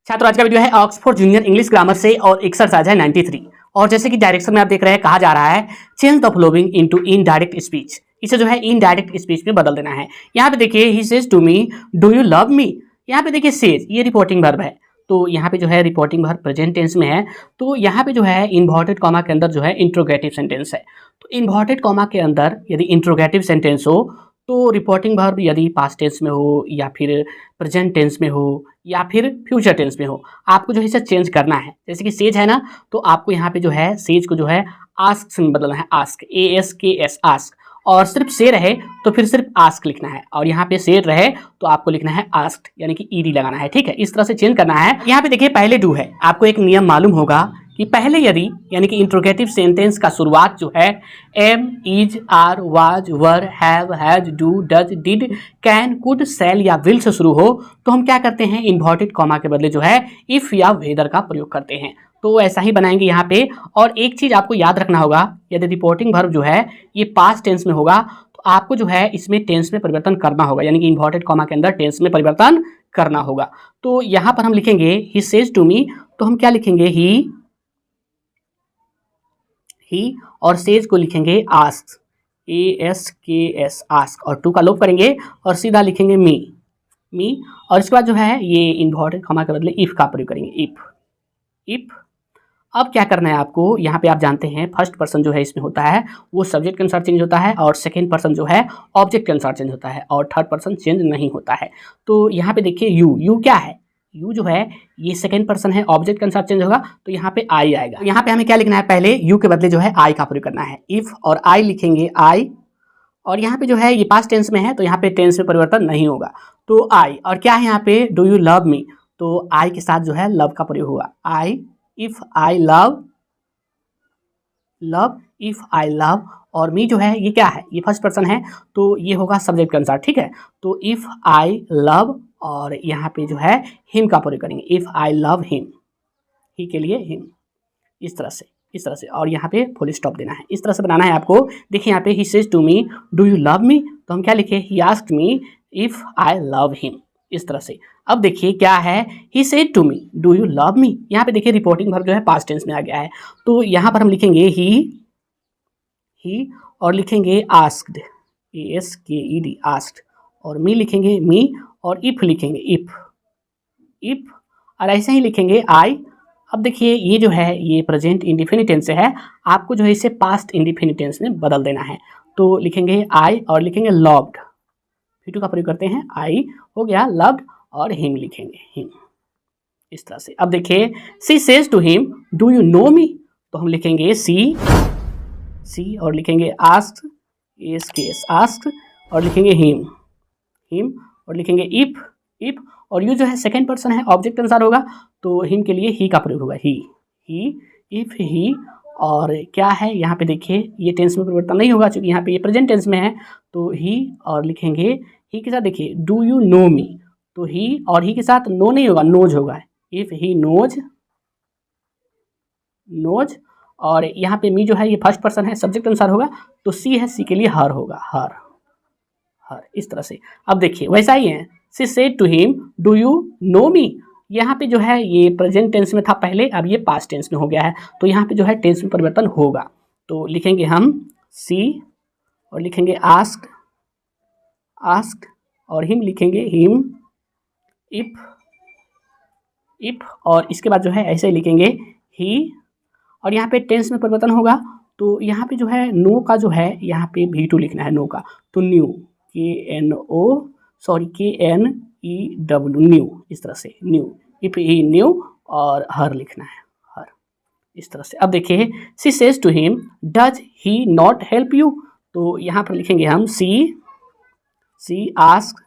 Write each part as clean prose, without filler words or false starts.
छात्रों आज का वीडियो है ऑक्सफोर्ड जूनियर इंग्लिश ग्रामर से और एक्सरसाइज है 93। और जैसे कि डायरेक्शन में आप देख रहे हैं कहा जा रहा है change the following into indirect speech. इसे जो है इनडायरेक्ट स्पीच में बदल देना है। यहाँ पे देखिए he says to me do you love me. यहाँ पे देखिए सेज ये रिपोर्टिंग वर्ब है, तो यहाँ पे जो है रिपोर्टिंग वर्ब प्रेजेंट टेंस में है, तो यहाँ पे जो है इन्वर्टेड कॉमा के अंदर जो है इंट्रोगेटिव सेंटेंस है। तो इन्वर्टेड कॉमा के अंदर यदि इंट्रोगेटिव सेंटेंस हो तो रिपोर्टिंग वर्ब यदि पास्ट टेंस में हो या फिर प्रेजेंट टेंस में हो या फिर फ्यूचर टेंस में हो, आपको जो है इसे चेंज करना है। जैसे कि सेज है ना, तो आपको यहाँ पे जो है सेज को जो है आस्क से बदलना है, आस्क ASKS आस्क। और सिर्फ से रहे तो फिर सिर्फ आस्क लिखना है, और यहाँ पे से रहे तो आपको लिखना है आस्क्ड यानी कि ED लगाना है। ठीक है, इस तरह से चेंज करना है। यहाँ पे देखिए पहले डू है, आपको एक नियम मालूम होगा कि पहले यदि यानी कि इंट्रोगेटिव सेंटेंस का शुरुआत जो है am, is, are, was, were, have, has, do, does, did, can, could, shall या विल से शुरू हो तो हम क्या करते हैं इन्वर्टेड कॉमा के बदले जो है इफ या वेदर का प्रयोग करते हैं। तो ऐसा ही बनाएंगे यहाँ पे। और एक चीज आपको याद रखना होगा, यदि रिपोर्टिंग वर्ब जो है ये पास्ट टेंस में होगा तो आपको जो है इसमें टेंस में परिवर्तन करना होगा, यानी कि इन्वर्टेड कॉमा के अंदर टेंस में परिवर्तन करना होगा। तो यहाँ पर हम लिखेंगे ही सेज टू मी, तो हम क्या लिखेंगे ही और सेज को लिखेंगे आस्क ASKS आस्क, और टू का लोप करेंगे और सीधा लिखेंगे मी। और इसके बाद जो है ये इन्वर्टेड कॉमा के बदले इफ का प्रयोग करेंगे, इफ। अब क्या करना है आपको, यहाँ पे आप जानते हैं फर्स्ट पर्सन जो है इसमें होता है वो सब्जेक्ट के अनुसार चेंज होता है, और सेकंड पर्सन जो है ऑब्जेक्ट के अनुसार चेंज होता है, और थर्ड पर्सन चेंज नहीं होता है। तो यहाँ पे देखिए यू क्या है, यू जो है ये सेकंड पर्सन है, ऑब्जेक्ट के अनुसार चेंज होगा तो यहाँ पे आई आएगा। यहाँ पे हमें क्या लिखना है, पहले यू के बदले जो है आई का प्रयोग करना है, इफ और आई लिखेंगे आई। और यहाँ पे जो है ये पास्ट टेंस में है तो यहाँ पे टेंस में परिवर्तन नहीं होगा, तो आई। और क्या है यहाँ पे डू यू लव मी, तो आई के साथ जो है लव का प्रयोग होगा, I if I love, if I love. और मी जो है ये क्या है, ये फर्स्ट पर्सन है तो ये होगा सब्जेक्ट के अनुसार। ठीक है, तो इफ आई लव, और यहाँ पे जो है हिम का प्रयोग करेंगे, इफ आई लव हिम, ही के लिए हिम, इस तरह से। और यहाँ पे फुल स्टॉप देना है, इस तरह से बनाना है आपको। देखिए यहाँ पे he says to me do you love me, तो हम क्या लिखे he asked me if I love him, इस तरह से। अब देखिए क्या है he said to me do you love me, यहाँ पे देखिए रिपोर्टिंग वर्ब जो है पास्ट टेंस में आ गया है, तो यहाँ पर हम लिखेंगे ही और लिखेंगे आस्क्ड ASKED आस्क्ड, और मी लिखेंगे मी, और इफ लिखेंगे इफ, और ऐसे ही लिखेंगे आई। अब देखिए ये जो है ये प्रेजेंट इंडेफिनिट टेंस से है, आपको जो है इसे पास्ट इंडेफिनिट टेंस में बदल देना है। तो लिखेंगे आई और लिखेंगे लव्ड, टू का प्रयोग करते हैं, आई हो गया लव्ड, और हिम लिखेंगे हिम, इस तरह से। अब देखिए she says to him do you know me, तो हम लिखेंगे सी और लिखेंगे आस्क्ड ASKS आस्क्ड, और लिखेंगे हिम और लिखेंगे इफ। और यू जो है सेकंड पर्सन है ऑब्जेक्ट अनुसार होगा, तो हिम के लिए ही का प्रयोग होगा, ही इफ ही। और क्या है यहाँ पे देखिए ये टेंस में परिवर्तन नहीं होगा क्योंकि यहाँ पे ये प्रेजेंट टेंस में है, तो ही और लिखेंगे ही के साथ देखिए डू यू नो मी, तो ही और ही के साथ नो नहीं होगा, नोज होगा, इफ ही नोज। और यहाँ पे मी जो है ये फर्स्ट पर्सन है सब्जेक्ट अनुसार होगा, तो सी है, सी के लिए हर होगा, हर, इस तरह से। अब देखिए वैसा ही है she said to him do you know me, यहाँ पे जो है ये प्रेजेंट टेंस में था पहले, अब ये पास्ट टेंस में हो गया है, तो यहाँ पे जो है टेंस में परिवर्तन होगा। तो लिखेंगे हम सी और लिखेंगे आस्क्ड, और हिम लिखेंगे हिम इफ। और इसके बाद जो है ऐसे ही लिखेंगे ही, और यहाँ पे टेंस में परिवर्तन होगा, तो यहाँ पे जो है नो का जो है यहाँ पे V2 लिखना है नो का, तो न्यू KNEW न्यू, इस तरह से न्यू, इफ ही न्यू, और हर लिखना है हर, इस तरह से। अब देखिए she says to him does he not help you, तो यहाँ पर लिखेंगे हम सी आस्क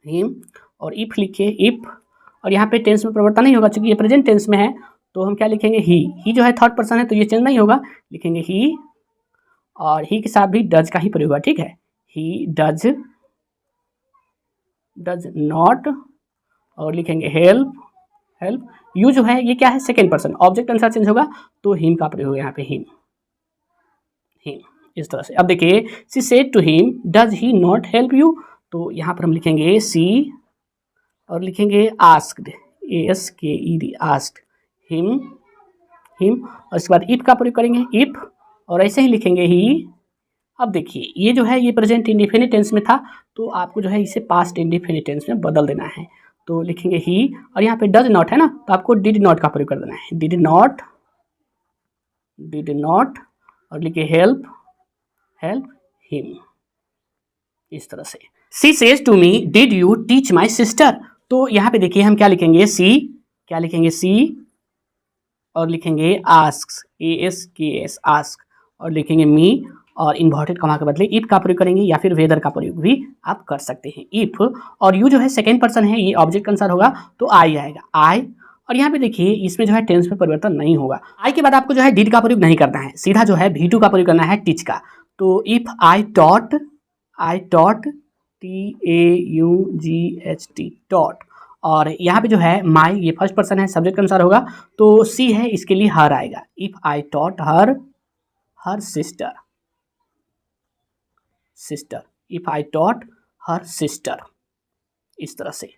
हिम, और इफ लिखिए इफ। और यहाँ पे टेंस में परिवर्तन नहीं होगा क्योंकि ये प्रेजेंट टेंस में है, तो हम क्या लिखेंगे ही जो है थर्ड पर्सन है तो ये चेंज नहीं होगा, लिखेंगे ही, और ही के साथ भी डज का ही प्रयोग होगा। ठीक है, ही डज नॉट, और लिखेंगे हेल्प। यू जो है ये क्या है सेकेंड पर्सन ऑब्जेक्ट अनुसार चेंज होगा, तो हिम का प्रयोग होगा यहाँ पे हिम, इस तरह से। अब देखिए she said to him does he not help you, तो यहाँ पर हम लिखेंगे सी और लिखेंगे आस्क्ड, ASKED, आस्क्ड हिम, और इसके बाद इफ का प्रयोग करेंगे, इफ, और ऐसे ही लिखेंगे ही। अब देखिए ये जो है ये प्रेजेंट इंडेफिनिट टेंस में था, तो आपको जो है इसे पास्ट इंडेफिनिट टेंस में बदल देना है। तो लिखेंगे ही, और यहाँ पे डज नॉट है ना, तो आपको डिड नॉट का प्रयोग कर देना है, डिड नॉट, और लिखिए हेल्प हिम, इस तरह से। She says to me did you teach my sister, तो यहाँ पे देखिए हम क्या लिखेंगे, सी, और लिखेंगे आस्क्स, ASKS, आस्क, और लिखेंगे मी, और इन्वर्टेड कॉमा के बदले इफ का प्रयोग करेंगे, या फिर वेदर का प्रयोग भी आप कर सकते हैं, इफ। और यू जो है सेकेंड पर्सन है, ये ऑब्जेक्ट के अनुसार होगा, तो आई आएगा, आई। और यहाँ पे देखिए इसमें जो है टेंस में परिवर्तन नहीं होगा। आई के बाद आपको जो है डिड का प्रयोग नहीं करना है, सीधा जो है V2 का प्रयोग करना है, टीच का। तो if I taught, TAUGHT, taught, और यहाँ पे जो है माई, ये फर्स्ट पर्सन है, सब्जेक्ट के अनुसार होगा, तो सी है, इसके लिए हर आएगा। If I taught her sister, if I taught her sister, इस तरह से।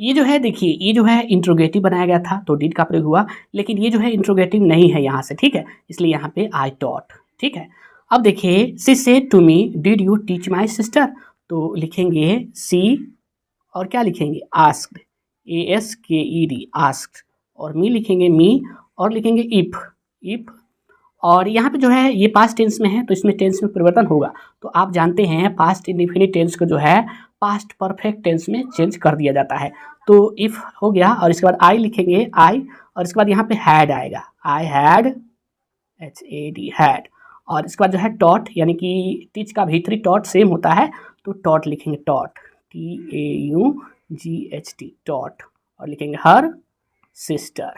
ये जो है देखिए, ये जो है इंट्रोगेटिव बनाया गया था, तो डिड का प्रयोग हुआ, लेकिन ये जो है इंट्रोगेटिव नहीं है यहाँ से, ठीक है, इसलिए यहाँ पे आई टॉट, ठीक है। अब देखिए she said to me did you teach my sister, तो लिखेंगे सी, और क्या लिखेंगे, आस्क्ड, ASKED, आस्क्ड, और मी लिखेंगे मी, और लिखेंगे इफ, और यहाँ पे जो है ये पास्ट टेंस में है, तो इसमें टेंस में परिवर्तन होगा। तो आप जानते हैं पास्ट इंडेफिनिट टेंस को जो है पास्ट परफेक्ट टेंस में चेंज कर दिया जाता है। तो इफ़ हो गया, और इसके बाद आई लिखेंगे, आई, और इसके बाद यहाँ पे हैड आएगा, आई हैड, HAD, हैड, और इसके बाद जो है टॉट, यानी कि टीच का भीतरी टॉट सेम होता है, तो टॉट लिखेंगे, टॉट, TAUGHT, टॉट, और लिखेंगे हर सिस्टर,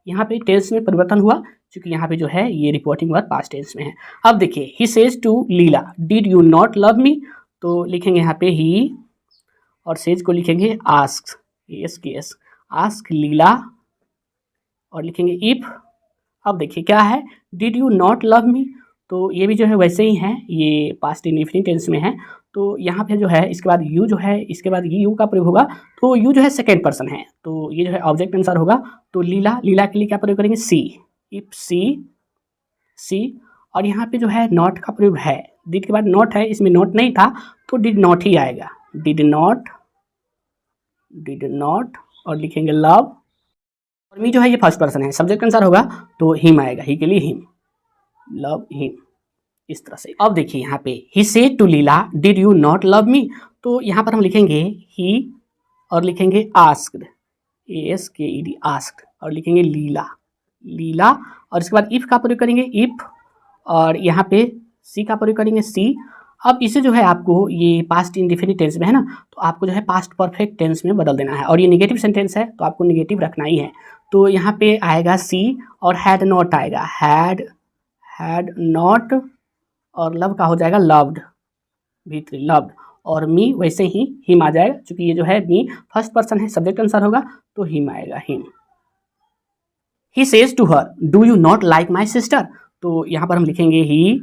यहाँ पे टेंस में परिवर्तन हुआ, क्योंकि यहाँ पे जो है ये रिपोर्टिंग वर्ब पास्ट टेंस में है। अब देखिए he says to Leela did you not love me, तो लिखेंगे यहाँ पे ही, और सेज को लिखेंगे आस्क, ASKS, आस्क लीला, और लिखेंगे इफ। अब देखिए क्या है, did you not love me, तो ये भी जो है वैसे ही है, ये पास्ट इंडेफिनिट टेंस में है, तो यहाँ पे जो है इसके बाद यू जो है, इसके बाद ये यू का प्रयोग होगा, तो यू जो है सेकेंड पर्सन है, तो ये जो है ऑब्जेक्ट आंसर होगा, तो लीला के लिए क्या प्रयोग करेंगे, सी, इफ सी, और यहाँ पे जो है नॉट का प्रयोग है, डिड के बाद नॉट है, इसमें नॉट नहीं था, तो डिड नॉट ही आएगा, डिड नॉट, और लिखेंगे लव, और मी जो है ये फर्स्ट पर्सन है, सब्जेक्ट आंसर होगा, तो हिम आएगा, ही के लिए हिम, लव हिम, इस तरह से। अब देखिए यहाँ पे he said to Leela did you not love me, तो यहाँ पर हम लिखेंगे ही, और लिखेंगे आस्क्ड, ASKED, आस्क्ड, और लिखेंगे लीला, और इसके बाद इफ का प्रयोग करेंगे, इफ, और यहाँ पे सी का प्रयोग करेंगे, सी। अब इसे जो है आपको ये पास्ट इंडेफिनिट टेंस में है ना, तो आपको जो है पास्ट परफेक्ट टेंस में बदल देना है, और ये नेगेटिव सेंटेंस है, तो आपको नेगेटिव रखना ही है। तो यहाँ पे आएगा सी, और हैड नॉट आएगा, हैड नॉट, और लव का हो जाएगा लव्ड, भीतरी लव्ड, और मी वैसे ही हिम आ जाएगा, क्योंकि ये जो है मी फर्स्ट पर्सन है, सब्जेक्ट आंसर होगा, तो हिम आएगा, him. He says to her do you not like my sister, तो यहाँ पर हम लिखेंगे ही,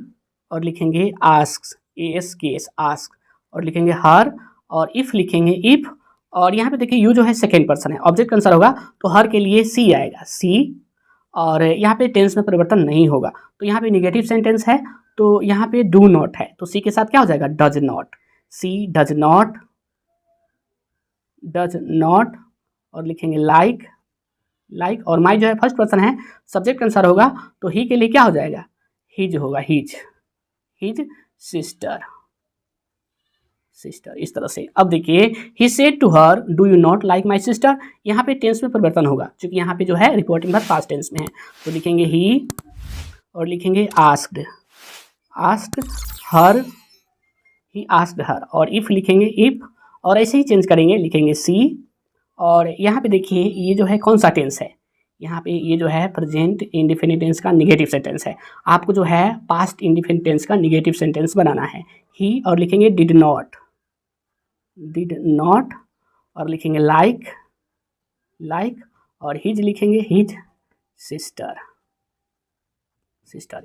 और लिखेंगे आस्क्स, ASKS, आस्क, और लिखेंगे हर, और इफ लिखेंगे इफ, और यहाँ पे देखिए यू जो है सेकेंड पर्सन है, ऑब्जेक्ट आंसर होगा, तो हर के लिए सी आएगा, सी, और यहाँ पे टेंस में परिवर्तन नहीं होगा, तो यहाँ पे नेगेटिव सेंटेंस है, तो यहाँ पे डू नॉट है, तो सी के साथ क्या हो जाएगा, does not, she does not, और लिखेंगे लाइक, और माई जो है फर्स्ट पर्सन है, सब्जेक्ट आंसर होगा, तो ही के लिए क्या हो जाएगा, हिज होगा, हिज सिस्टर, इस तरह से। अब देखिए he said to her do you not like my sister, यहाँ पे टेंस में परिवर्तन होगा, क्योंकि यहाँ पे जो है रिपोर्टिंग वर्ब पास्ट टेंस में है, तो लिखेंगे ही, और लिखेंगे asked her, he asked her, और इफ लिखेंगे इफ, और ऐसे ही चेंज करेंगे, लिखेंगे सी, और यहाँ पे देखिए ये जो है कौन सा टेंस है, यहाँ पे ये जो है प्रेजेंट इंडेफिनिट टेंस का नेगेटिव सेंटेंस है, आपको जो है पास्ट इंडेफिनिट टेंस का नेगेटिव सेंटेंस बनाना है, ही, और लिखेंगे डिड नॉट, और लिखेंगे लाइक, और हिज लिखेंगे हिज सिस्टर,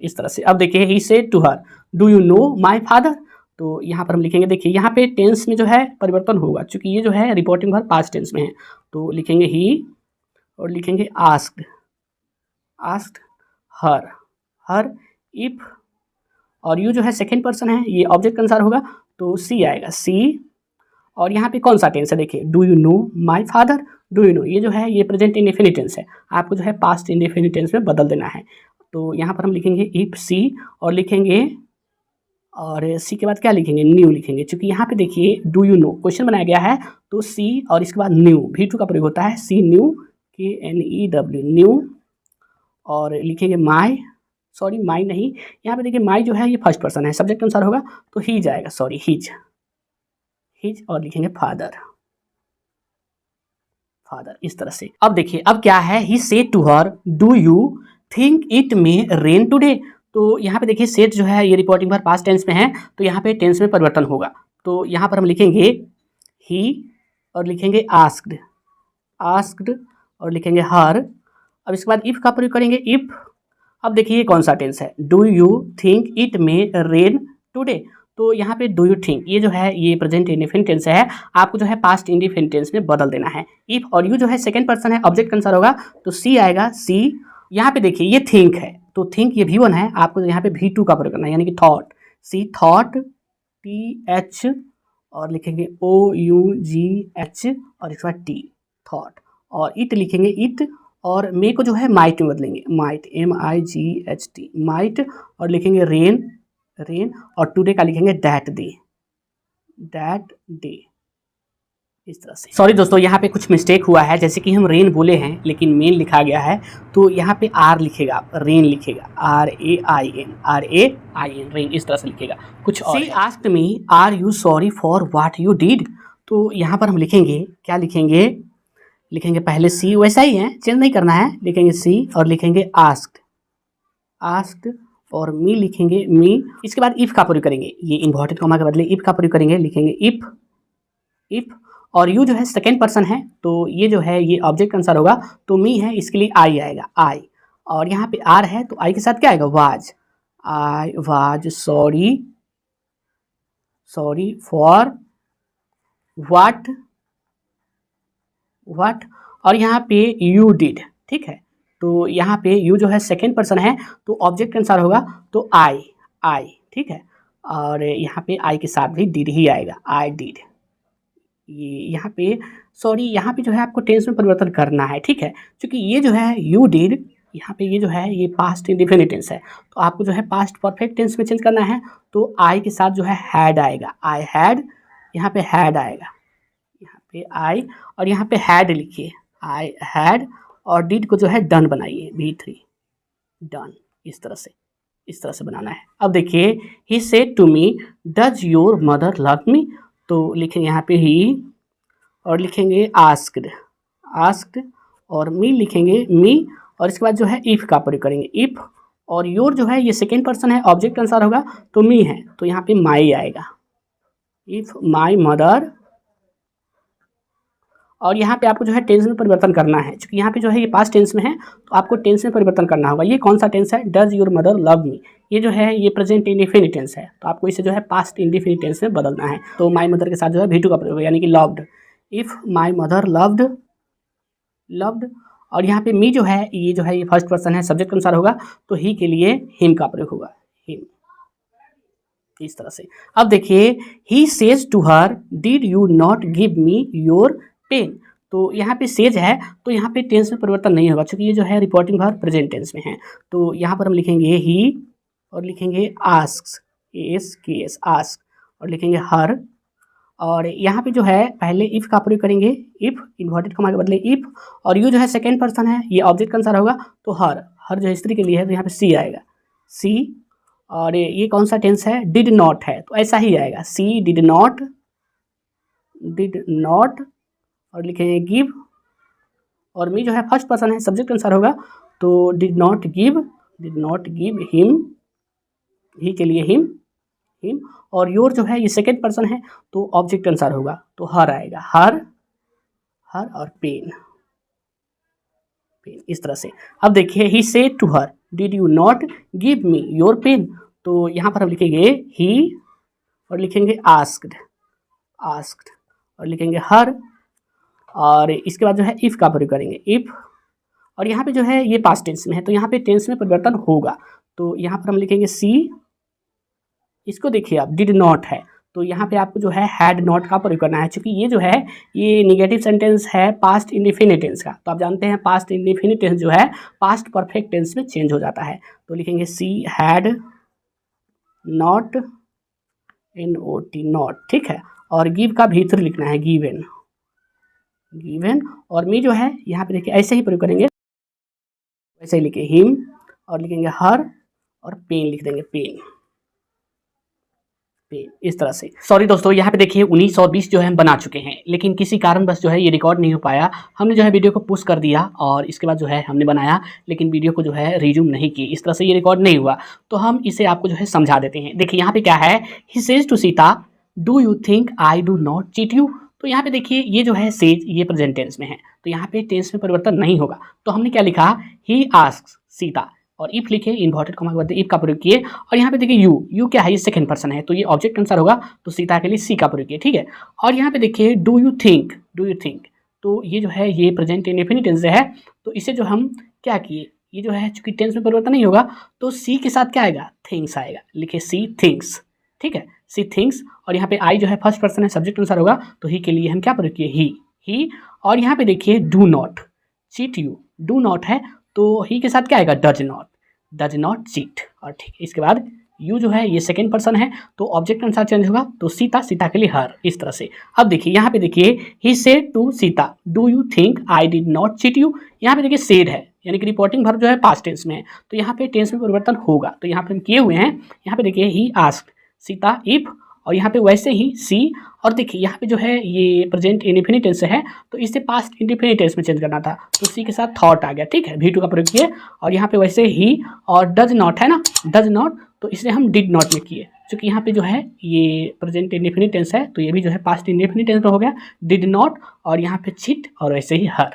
इस तरह से। अब देखिए he said to her do you know my father, तो यहाँ पर हम लिखेंगे, देखिए यहाँ पे टेंस में जो है परिवर्तन होगा, चूँकि ये जो है रिपोर्टिंग वर्ब पास्ट टेंस में है। तो लिखेंगे ही और लिखेंगे आस्क्ड, आस्क्ड हर इफ, और यू जो है सेकेंड पर्सन है, ये ऑब्जेक्ट के अनुसार होगा तो सी आएगा, सी। और यहाँ पे कौन सा टेंस है, देखिए do you know my father, do you no ये जो है ये प्रेजेंट इंडेफिनिट टेंस है, आपको जो है पास्ट इंडेफिनिट टेंस में बदल देना है। तो यहाँ पर हम लिखेंगे इफ सी और लिखेंगे, और सी के बाद क्या लिखेंगे, न्यू लिखेंगे, क्योंकि यहाँ पे देखिए डू यू नो क्वेश्चन बनाया गया है, तो सी और इसके बाद न्यू V2 का प्रयोग होता है, सी न्यू KNEW न्यू। और लिखेंगे माई, सॉरी माई नहीं, यहाँ पे देखिए माई जो है ये फर्स्ट पर्सन है, सब्जेक्ट अनुसार होगा तो ही जाएगा, सॉरी हिज, और लिखेंगे फादर, इस तरह से। अब देखिए अब क्या है, he said to her do you think it may rain today. तो यहाँ पे देखिए सेड जो है ये रिपोर्टिंग पर पास्ट टेंस में है, तो यहाँ पे टेंस में परिवर्तन होगा। तो यहाँ पर हम लिखेंगे ही और लिखेंगे आस्क्ड, और लिखेंगे हर। अब इसके बाद इफ़ का प्रयोग करेंगे, इफ़। अब देखिए कौन सा टेंस है, do you think it may rain today. तो यहाँ पे डू यू थिंक ये जो है ये प्रेजेंट इंडेफिनिट टेंस है, आपको जो है पास्ट इंडेफिनिट टेंस में बदल देना है। इफ़ और यू जो है सेकंड पर्सन है, ऑब्जेक्ट के अनुसार होगा तो सी आएगा, सी। यहाँ पे देखिए ये थिंक है, तो थिंक ये V1 है, आपको यहाँ पे V2 का प्रयोग करना है, यानी कि थॉट, सी थॉट, TH और लिखेंगे OUGH और इसके बाद T थॉट, और इट लिखेंगे इट, और मे को जो है माइट में बदलेंगे, माइट MIGHT माइट, और लिखेंगे रेन, और टुडे का लिखेंगे दैट डे, इस तरह से। सॉरी दोस्तों यहाँ पे कुछ मिस्टेक हुआ है, जैसे कि हम रेन बोले हैं लेकिन मेन लिखा गया है, तो यहाँ पे आर लिखेगा, रेन लिखेगा, RAIN रेन, इस तरह से लिखेगा कुछ और। She asked me are you sorry for what you did. तो यहाँ पर हम लिखेंगे, क्या लिखेंगे, पहले सी वैसा ही है, चेंज नहीं करना है, लिखेंगे सी और लिखेंगे आस्क्ड, और मी लिखेंगे मी। इसके बाद इफ़ का प्रयोग करेंगे, ये इन्वर्टेड कॉमा के बदले इफ़ का प्रयोग करेंगे, लिखेंगे इफ़, और यू जो है सेकेंड पर्सन है, तो ये जो है ये ऑब्जेक्ट के अनुसार होगा, तो मी है इसके लिए आई आएगा, आई। और यहाँ पे आर है तो आई के साथ क्या आएगा, was, I was sorry for what, और यहाँ पे यू डिड, ठीक है। तो यहाँ पे यू जो है सेकेंड पर्सन है, तो ऑब्जेक्ट के अनुसार होगा तो आई, ठीक है। और यहाँ पे आई के साथ भी डिड ही आएगा, आई डिड। ये यहाँ पे सॉरी यहाँ पे जो है आपको टेंस में परिवर्तन करना है, ठीक है, क्योंकि ये जो है यू डिड, यहाँ पे ये जो है ये पास्ट इंडेफिनिट टेंस है, तो आपको जो है पास्ट परफेक्ट टेंस में चेंज करना है, तो आई के साथ जो है हैड आएगा, आई हैड, यहाँ पे हैड आएगा, यहाँ पे आई, और यहाँ पे हैड लिखिए, आई हैड, और डिड को जो है डन बनाइए, V3 डन, इस तरह से बनाना है। अब देखिए he said to me does your mother love me. तो लिखेंगे यहाँ पे ही और लिखेंगे आस्क्ड, और मी लिखेंगे मी, और इसके बाद जो है इफ़ का प्रयोग करेंगे, इफ़, और योर जो है ये सेकेंड पर्सन है, ऑब्जेक्ट के अनुसार होगा तो मी है, तो यहाँ पे माई आएगा, इफ़ माई मदर। और यहाँ पे आपको जो है टेंस में परिवर्तन करना है, क्योंकि यहाँ पे जो है ये पास्ट टेंस में है, तो आपको टेंस में परिवर्तन करना होगा। ये कौन सा टेंस है, डज योर मदर लव मी, ये जो है ये प्रेजेंट इंडेफिनिट टेंस है, तो आपको इसे जो है पास्ट इंडेफिनिट टेंस में बदलना है। तो माई मदर के साथ जो है V2 का प्रयोग, यानी कि loved, if my mother loved, और यहाँ पे मी जो है ये फर्स्ट पर्सन है, सब्जेक्ट के अनुसार होगा, तो ही के लिए हिम का प्रयोग होगा, हिम, इस तरह से। अब देखिए he says to her did you not give me your pen. तो यहाँ पे सेज है, तो यहाँ पे टेंस में परिवर्तन नहीं होगा, क्योंकि ये जो है रिपोर्टिंग वर्ब प्रेजेंट टेंस में है। तो यहाँ पर हम लिखेंगे ही और लिखेंगे आस्क्स, ASKS आस्क, और लिखेंगे हर, और यहाँ पे जो है पहले इफ़ का प्रयोग करेंगे, इफ़ इन्वर्टेड कॉमा के बदले इफ़, और यू जो है सेकेंड पर्सन है, ये ऑब्जेक्ट के अनुसार होगा, तो हर जो स्त्री के लिए है, तो यहाँ पे सी आएगा, सी। और ये कौन सा टेंस है, डिड नॉट है, तो ऐसा ही आएगा, सी डिड नॉट, और लिखेंगे गिव, और मी जो है फर्स्ट पर्सन है, सब्जेक्ट अनुसार होगा, तो डिड नॉट गिव हिम, ही के लिए हिम, और योर जो है ये सेकेंड पर्सन है, तो ऑब्जेक्ट अनुसार होगा, तो हर आएगा, हर, और पेन, इस तरह से। अब देखिए he said to her did you not give me your pen. तो यहाँ पर हम लिखेंगे ही और लिखेंगे आस्क्ड, आस्क्ड, और लिखेंगे हर, और इसके बाद जो है इफ़ का प्रयोग करेंगे, इफ़, और यहाँ पे जो है ये पास्ट टेंस में है तो यहाँ पे टेंस में परिवर्तन होगा, तो यहाँ पर हम लिखेंगे सी, इसको देखिए आप डिड नॉट है तो यहाँ पे आपको जो है हैड नॉट का प्रयोग करना है, क्योंकि ये जो है ये निगेटिव सेंटेंस है पास्ट इंडेफिनिट टेंस का, तो आप जानते हैं पास्ट इंडेफिनिट टेंस जो है पास्ट परफेक्ट टेंस में चेंज हो जाता है, तो लिखेंगे she had not, NOT not, ठीक है, और गिव का भीतर लिखना है गिवन, गिवन, और मी जो है यहाँ पे देखिए ऐसे ही प्रयोग करेंगे, वैसे ही लिखे हिम, और लिखेंगे हर, और पेन लिख देंगे पेन, इस तरह से। सॉरी दोस्तों, यहाँ पे देखिए 19 और 20 जो है हम बना चुके हैं, लेकिन किसी कारणवश जो है ये रिकॉर्ड नहीं हो पाया, हमने जो है वीडियो को पुश कर दिया और इसके बाद जो है हमने बनाया, लेकिन वीडियो को जो है रिज्यूम नहीं की, इस तरह से ये रिकॉर्ड नहीं हुआ, तो हम इसे आपको जो है समझा देते हैं। देखिए यहाँ पे क्या है, he says to Sita do you think I do not cheat you, तो यहाँ पे देखिए ये जो है सेज ये प्रेजेंट टेंस में है, तो यहाँ पे टेंस में परिवर्तन नहीं होगा, तो हमने क्या लिखा, ही आस्क्स सीता, और इफ लिखे इन्वर्टेड कॉमा के बाद इफ का प्रयोग किए, और यहाँ पे देखिए यू क्या है, ये सेकंड पर्सन है तो ये ऑब्जेक्ट आंसर होगा, तो सीता के लिए सी का प्रयोग किए, ठीक है। और यहाँ पे देखिए डू यू थिंक, तो ये जो है ये प्रेजेंट इंडेफिनिट टेंस है, तो इसे जो हम क्या किए, ये जो है चूंकि टेंस में परिवर्तन नहीं होगा तो सी के साथ क्या आएगा, थिंग्स आएगा, लिखे सी थिंग्स, ठीक है, सी थिंग्स, और यहाँ पे आई जो है फर्स्ट पर्सन है सब्जेक्ट आंसर होगा, तो ही के लिए हम क्या प्रयोग किए, ही, और यहाँ पे देखिए do not cheat you, do not है तो ही के साथ क्या आएगा, डज नॉट चीट, और ठीक है, इसके बाद यू जो है ये सेकंड पर्सन है तो ऑब्जेक्ट अनुसार चेंज होगा, तो सीता के लिए हर, इस तरह से। अब देखिए यहाँ पे देखिए he said to Sita do you think I did not cheat you, यहाँ पे देखिए सेड है यानी कि रिपोर्टिंग वर्ब जो है पास्ट टेंस में है, तो यहाँ पे टेंस में परिवर्तन होगा, तो यहाँ पे हम किए हुए हैं, यहाँ पे देखिए ही आस्क्ड सीता इफ, और यहाँ पे वैसे ही सी, और देखिए यहाँ पे जो है ये प्रेजेंट इंडेफिनिट टेंस है तो इसे पास्ट इंडेफिनिट टेंस में चेंज करना था, तो सी के साथ थॉट आ गया, ठीक है, V2 का प्रयोग किए, और यहाँ पे वैसे ही, और डज नॉट है ना, डज नॉट, तो इसे हम डिड नॉट में किए, क्योंकि यहाँ पे जो है ये प्रेजेंट इंडेफिनिट टेंस है तो ये भी जो है पास्ट इंडेफिनिट टेंस में हो गया, डिड नॉट, और यहाँ पे चिट, और वैसे ही हर।